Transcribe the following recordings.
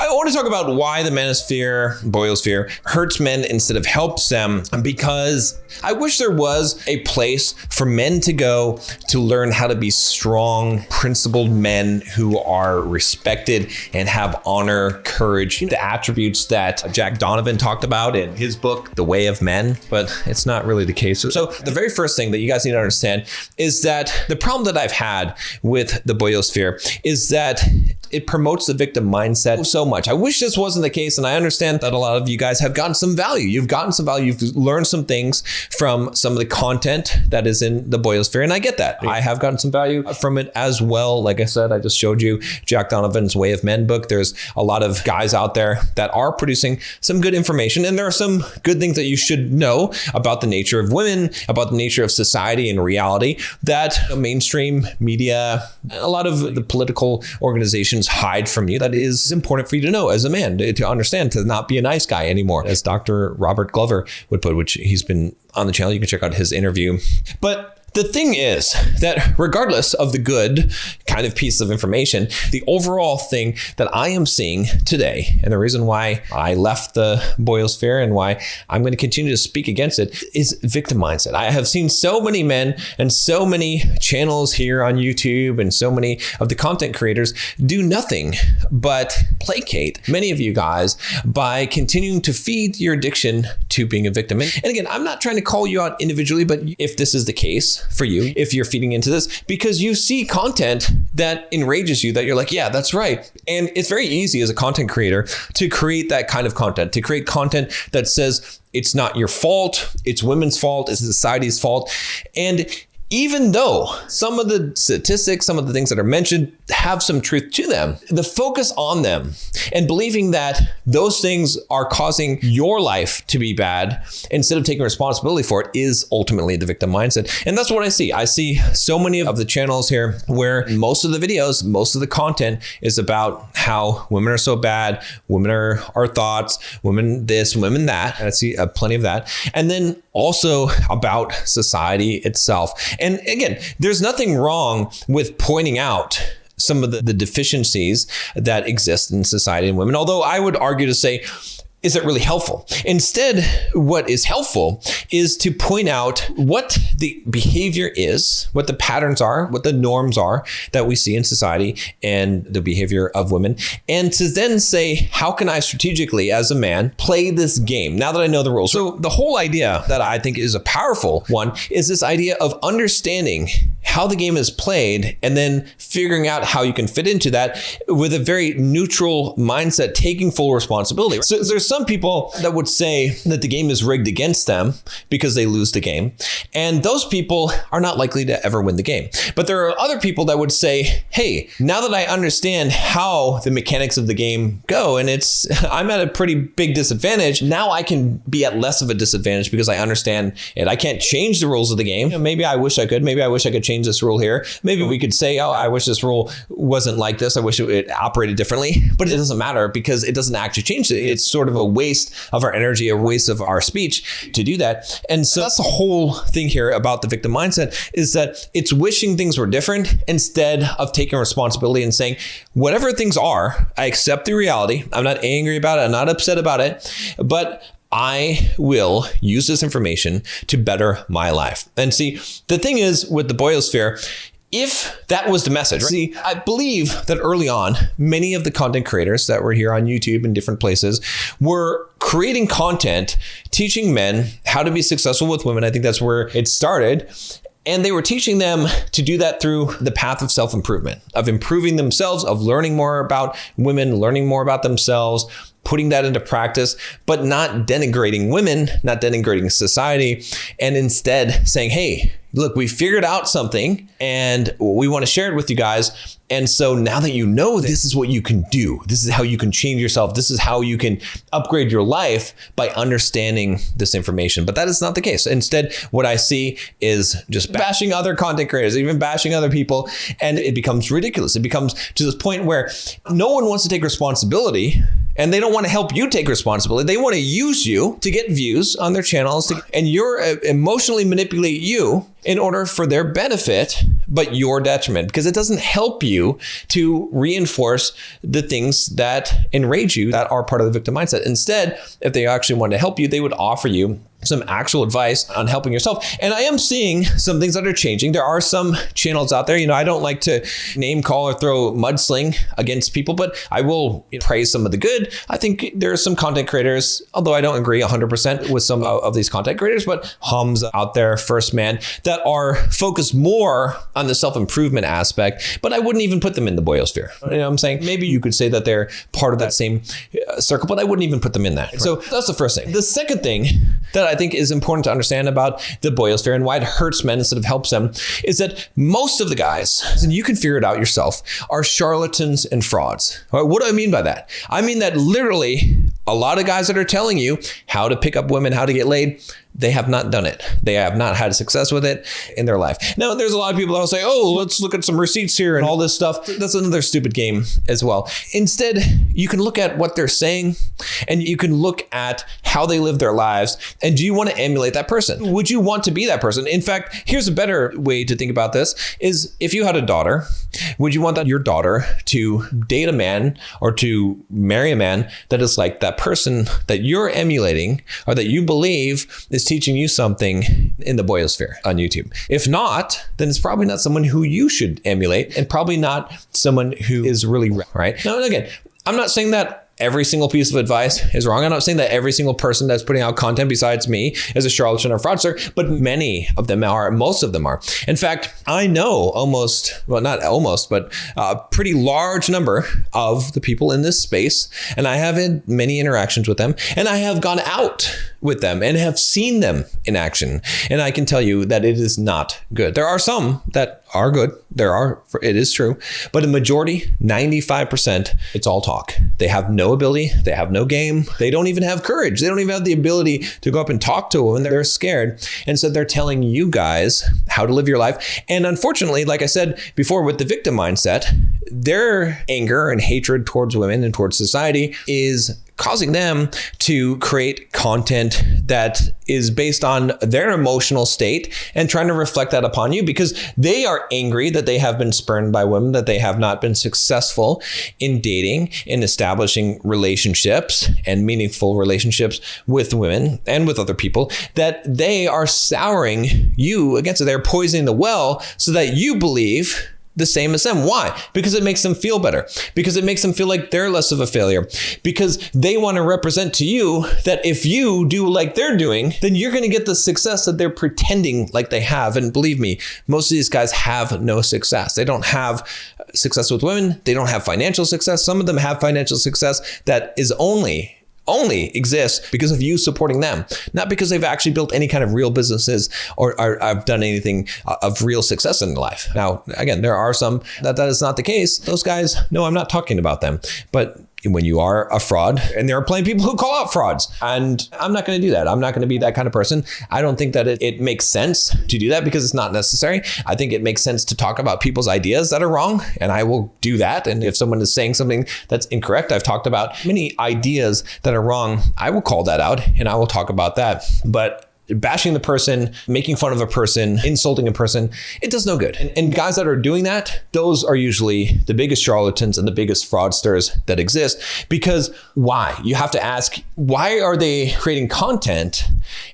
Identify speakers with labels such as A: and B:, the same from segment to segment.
A: I want to talk about why the manosphere, boyosphere, hurts men instead of helps them, because I wish there was a place for men to go to learn how to be strong, principled men who are respected and have honor, courage, the attributes that Jack Donovan talked about in his book, The Way of Men, but it's not really the case. So the very first thing that you guys need to understand is that the problem that I've had with the boyosphere is that it promotes the victim mindset so much. I wish this wasn't the case, and I understand that a lot of you guys have gotten some value. You've gotten some value. You've learned some things from some of the content that is in the boyosphere, and I get that. I have gotten some value from it as well. Like I said, I just showed you Jack Donovan's Way of Men book. There's a lot of guys out there that are producing some good information, and there are some good things that you should know about the nature of women, about the nature of society and reality that mainstream media, a lot of the political organizations hide from you. That is important for you to know as a man, to understand, to not be a nice guy anymore, as Dr. Robert Glover would put, which he's been on the channel. You can check out his interview. But the thing is that regardless of the good kind of piece of information, the overall thing that I am seeing today, and the reason why I left the boyosphere and why I'm going to continue to speak against it, is victim mindset. I have seen so many men and so many channels here on YouTube and so many of the content creators do nothing but placate many of you guys by continuing to feed your addiction to being a victim. And again, I'm not trying to call you out individually, but if this is the case for you, if you're feeding into this, because you see content that enrages you, that you're like, yeah, that's right. And it's very easy as a content creator to create that kind of content, to create content that says it's not your fault, it's women's fault, it's society's fault. And even though some of the statistics, some of the things that are mentioned have some truth to them, the focus on them and believing that those things are causing your life to be bad instead of taking responsibility for it is ultimately the victim mindset. And that's what I see. I see so many of the channels here where most of the videos, most of the content is about how women are so bad, women are our thoughts, women this, women that. I see plenty of that. And then also about society itself. And again, there's nothing wrong with pointing out some of the deficiencies that exist in society and women, although I would argue to say, is it really helpful? Instead, what is helpful is to point out what the behavior is, what the patterns are, what the norms are that we see in society and the behavior of women, and to then say, how can I strategically, as a man, play this game now that I know the rules? So the whole idea that I think is a powerful one is this idea of understanding how the game is played and then figuring out how you can fit into that with a very neutral mindset, taking full responsibility. So there's some people that would say that the game is rigged against them because they lose the game. And those people are not likely to ever win the game. But there are other people that would say, hey, now that I understand how the mechanics of the game go, and I'm at a pretty big disadvantage, now I can be at less of a disadvantage because I understand it. I can't change the rules of the game. Maybe I wish I could. Maybe I wish I could change this rule here. Maybe we could say, oh, I wish this rule wasn't like this. I wish it operated differently. But it doesn't matter because it doesn't actually change it. It's sort of a waste of our energy, a waste of our speech to do that. And so that's the whole thing here about the victim mindset, is that it's wishing things were different instead of taking responsibility and saying, whatever things are, I accept the reality. I'm not angry about it. I'm not upset about it, but I will use this information to better my life. And see, the thing is with the boyosphere, if that was the message, see, I believe that early on, many of the content creators that were here on YouTube and different places were creating content, teaching men how to be successful with women. I think that's where it started. And they were teaching them to do that through the path of self-improvement, of improving themselves, of learning more about women, learning more about themselves, putting that into practice, but not denigrating women, not denigrating society, and instead saying, hey, look, we figured out something and we want to share it with you guys. And so now that you know, this is what you can do. This is how you can change yourself. This is how you can upgrade your life by understanding this information. But that is not the case. Instead, what I see is just bashing other content creators, even bashing other people. And it becomes ridiculous. It becomes to this point where no one wants to take responsibility. And they don't want to help you take responsibility. They want to use you to get views on their channels, and you're emotionally manipulate you in order for their benefit but your detriment, because it doesn't help you to reinforce the things that enrage you that are part of the victim mindset. Instead, if they actually wanted to help you, they would offer you some actual advice on helping yourself. And I am seeing some things that are changing. There are some channels out there. I don't like to name call or throw mudsling against people, but I will praise some of the good. I think there are some content creators, although I don't agree 100% with some of these content creators, but hums out there, First Man, that are focused more on the self-improvement aspect, but I wouldn't even put them in the boyosphere. You know what I'm saying? Maybe you could say that they're part of that same circle, but I wouldn't even put them in that. Right. So that's the first thing. The second thing that I think is important to understand about the boyosphere and why it hurts men instead of helps them is that most of the guys, and you can figure it out yourself, are charlatans and frauds. All right, what do I mean by that? I mean that literally a lot of guys that are telling you how to pick up women, how to get laid, they have not done it. They have not had success with it in their life. Now, there's a lot of people that will say, oh, let's look at some receipts here and all this stuff. That's another stupid game as well. Instead, you can look at what they're saying and you can look at how they live their lives. And do you want to emulate that person? Would you want to be that person? In fact, here's a better way to think about this is if you had a daughter, would you want your daughter to date a man or to marry a man that is like that person that you're emulating or that you believe is teaching you something in the boyosphere on YouTube? If not, then it's probably not someone who you should emulate and probably not someone who is really right. Now, again, I'm not saying that every single piece of advice is wrong. I'm not saying that every single person that's putting out content besides me is a charlatan or fraudster, but many of them are, most of them are. In fact, I know but a pretty large number of the people in this space, and I have had many interactions with them, and I have gone out with them and have seen them in action. And I can tell you that it is not good. There are some that are good. It is true, but a majority, 95%, it's all talk. They have no ability. They have no game. They don't even have courage. They don't even have the ability to go up and talk to a woman. They're scared. And so they're telling you guys how to live your life. And unfortunately, like I said before, with the victim mindset, their anger and hatred towards women and towards society is causing them to create content that is based on their emotional state and trying to reflect that upon you because they are angry that they have been spurned by women, that they have not been successful in dating, in establishing relationships and meaningful relationships with women and with other people, that they are souring you against it. They're poisoning the well so that you believe the same as them. Why? Because it makes them feel better. Because it makes them feel like they're less of a failure. Because they want to represent to you that if you do like they're doing, then you're going to get the success that they're pretending like they have. And believe me, most of these guys have no success. They don't have success with women. They don't have financial success. Some of them have financial success that is only exists because of you supporting them, not because they've actually built any kind of real businesses or have done anything of real success in their life. Now, again, there are some that is not the case. Those guys, no, I'm not talking about them. But when you are a fraud, and there are plenty of people who call out frauds, and I'm not going to do that. I'm not going to be that kind of person. I don't think that it makes sense to do that because it's not necessary. I think it makes sense to talk about people's ideas that are wrong, and I will do that. And if someone is saying something that's incorrect, I've talked about many ideas that are wrong. I will call that out and I will talk about that. But bashing the person, making fun of a person, insulting a person, it does no good. And guys that are doing that, those are usually the biggest charlatans and the biggest fraudsters that exist. Because why? You have to ask, why are they creating content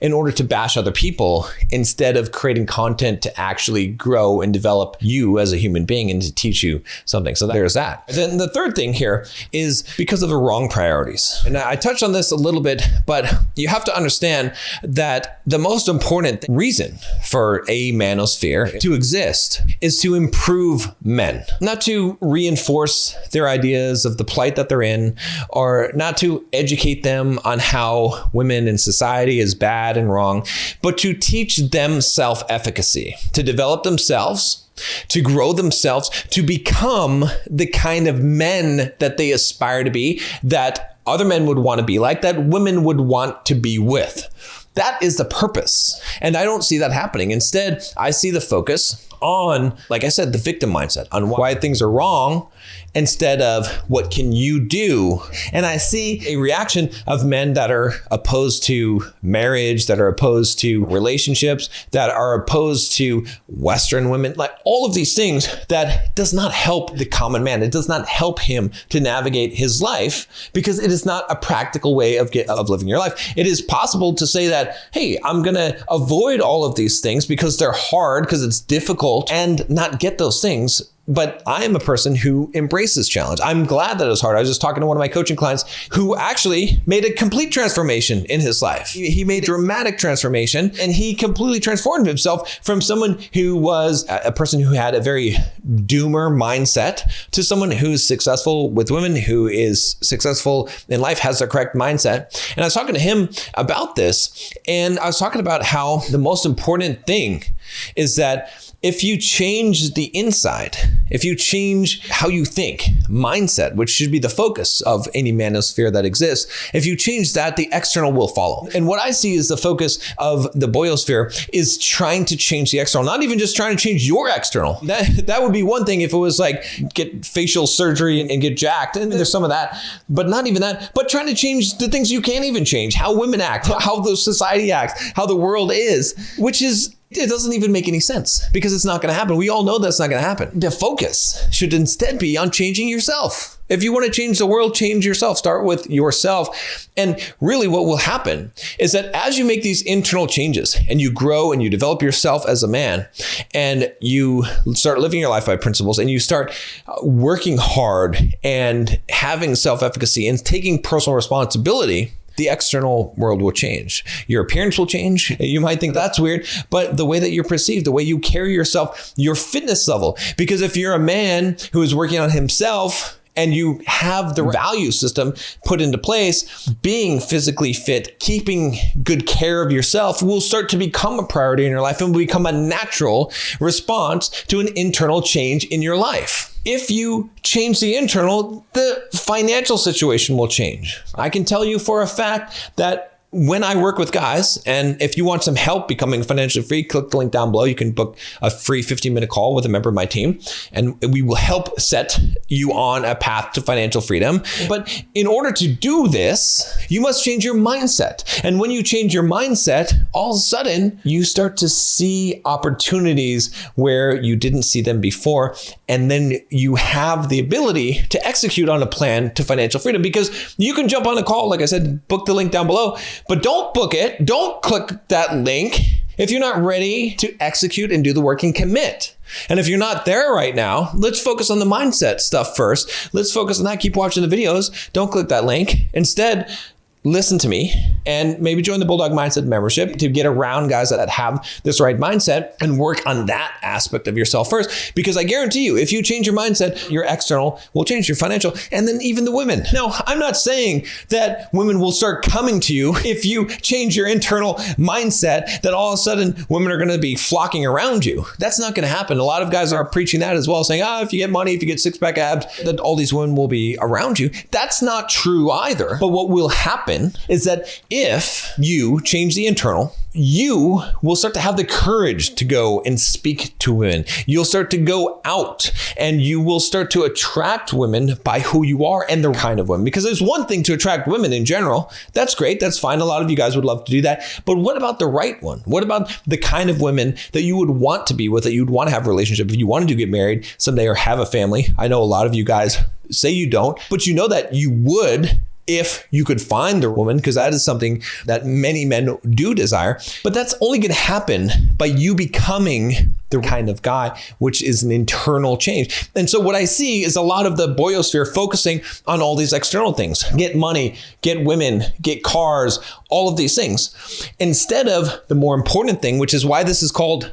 A: in order to bash other people instead of creating content to actually grow and develop you as a human being and to teach you something? So there's that. Then the third thing here is because of the wrong priorities. And I touched on this a little bit, but you have to understand that the most important reason for a manosphere to exist is to improve men, not to reinforce their ideas of the plight that they're in, or not to educate them on how women in society is bad and wrong, but to teach them self-efficacy, to develop themselves, to grow themselves, to become the kind of men that they aspire to be, that other men would want to be like, that women would want to be with. That is the purpose. And I don't see that happening. Instead, I see the focus on, like I said, the victim mindset, on why things are wrong instead of what can you do. And I see a reaction of men that are opposed to marriage, that are opposed to relationships, that are opposed to Western women, like all of these things that does not help the common man. It does not help him to navigate his life because it is not a practical way of living your life. It is possible to say that, hey, I'm going to avoid all of these things because they're hard, because it's difficult, and not get those things. But I am a person who embraces challenge. I'm glad that it was hard. I was just talking to one of my coaching clients who actually made a complete transformation in his life. He made a dramatic transformation, and he completely transformed himself from someone who was a person who had a very doomer mindset to someone who's successful with women, who is successful in life, has the correct mindset. And I was talking to him about this, and I was talking about how the most important thing is that if you change the inside, if you change how you think, mindset, which should be the focus of any manosphere that exists, if you change that, the external will follow. And what I see is the focus of the boyosphere is trying to change the external, not even just trying to change your external. That would be one thing if it was like get facial surgery and get jacked, and there's some of that, but not even that, but trying to change the things you can't even change, how women act, how the society acts, how the world is, which is, it doesn't even make any sense because it's not going to happen. We all know that's not going to happen. The focus should instead be on changing yourself. If you want to change the world, change yourself. Start with yourself. And really what will happen is that as you make these internal changes and you grow and you develop yourself as a man and you start living your life by principles and you start working hard and having self-efficacy and taking personal responsibility, the external world will change. Your appearance will change. You might think that's weird, but the way that you're perceived, the way you carry yourself, your fitness level. Because if you're a man who is working on himself and you have the value system put into place, being physically fit, keeping good care of yourself will start to become a priority in your life and will become a natural response to an internal change in your life. If you change the internal, the financial situation will change. I can tell you for a fact that when I work with guys, and if you want some help becoming financially free, click the link down below. You can book a free 15-minute call with a member of my team, and we will help set you on a path to financial freedom. But in order to do this, you must change your mindset. And when you change your mindset, all of a sudden, you start to see opportunities where you didn't see them before. And then you have the ability to execute on a plan to financial freedom, because you can jump on a call. Like I said, book the link down below. But don't book it. Don't click that link if you're not ready to execute and do the work and commit. And if you're not there right now, let's focus on the mindset stuff first. Let's focus on that. Keep watching the videos. Don't click that link. Instead, listen to me and maybe join the Bulldog Mindset membership to get around guys that have this right mindset and work on that aspect of yourself first. Because I guarantee you, if you change your mindset, your external will change, your financial, and then even the women. Now, I'm not saying that women will start coming to you if you change your internal mindset, that all of a sudden women are going to be flocking around you. That's not going to happen. A lot of guys are preaching that as well, saying, if you get money, if you get six-pack abs, that all these women will be around you. That's not true either. But what will happen is that if you change the internal, you will start to have the courage to go and speak to women. You'll start to go out and you will start to attract women by who you are and the kind of women. Because there's one thing to attract women in general. That's great. That's fine. A lot of you guys would love to do that. But what about the right one? What about the kind of women that you would want to be with, that you'd want to have a relationship if you wanted to get married someday or have a family? I know a lot of you guys say you don't, but you know that you would if you could find the woman, because that is something that many men do desire. But that's only going to happen by you becoming the kind of guy, which is an internal change. And so what I see is a lot of the boyosphere focusing on all these external things. Get money, get women, get cars, all of these things. Instead of the more important thing, which is why this is called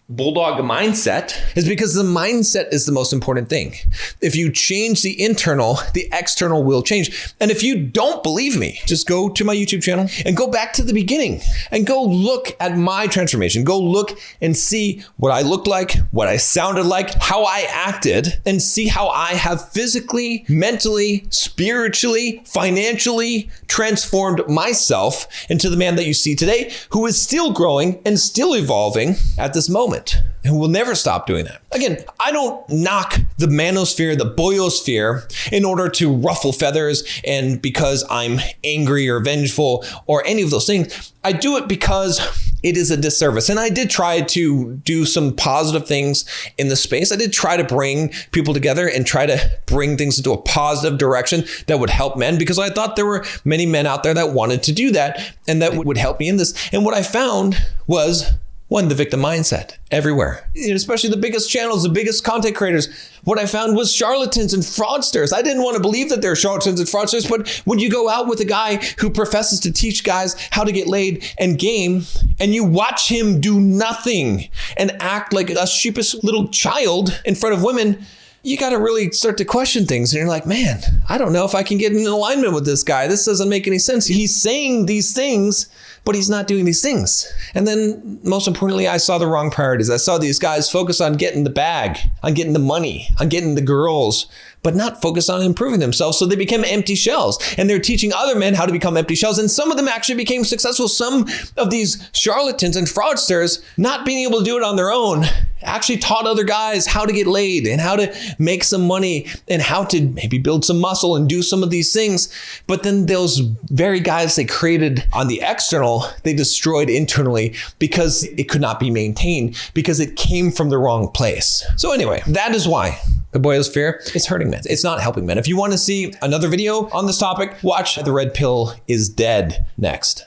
A: Bulldog Mindset is because the mindset is the most important thing. If you change the internal, the external will change. And if you don't believe me, just go to my YouTube channel and go back to the beginning and go look at my transformation. Go look and see what I looked like, what I sounded like, how I acted, and see how I have physically, mentally, spiritually, financially transformed myself into the man that you see today, who is still growing and still evolving at this moment. And will never stop doing that. Again, I don't knock the manosphere, the boyosphere in order to ruffle feathers and because I'm angry or vengeful or any of those things. I do it because it is a disservice. And I did try to do some positive things in the space. I did try to bring people together and try to bring things into a positive direction that would help men, because I thought there were many men out there that wanted to do that and that would help me in this. And what I found was, one, the victim mindset everywhere, especially the biggest channels, the biggest content creators. What I found was charlatans and fraudsters. I didn't want to believe that they're charlatans and fraudsters, but when you go out with a guy who professes to teach guys how to get laid and game, and you watch him do nothing and act like a sheepish little child in front of women, you got to really start to question things. And you're like, man, I don't know if I can get in alignment with this guy. This doesn't make any sense. He's saying these things, but he's not doing these things. And then most importantly, I saw the wrong priorities. I saw these guys focus on getting the bag, on getting the money, on getting the girls, but not focus on improving themselves. So they became empty shells, and they're teaching other men how to become empty shells. And some of them actually became successful. Some of these charlatans and fraudsters, not being able to do it on their own, actually taught other guys how to get laid and how to make some money and how to maybe build some muscle and do some of these things. But then those very guys they created on the external, they destroyed internally because it could not be maintained, because it came from the wrong place. So anyway, that is why the boyosphere is hurting men. It's not helping men. If you want to see another video on this topic, watch The Red Pill is Dead next.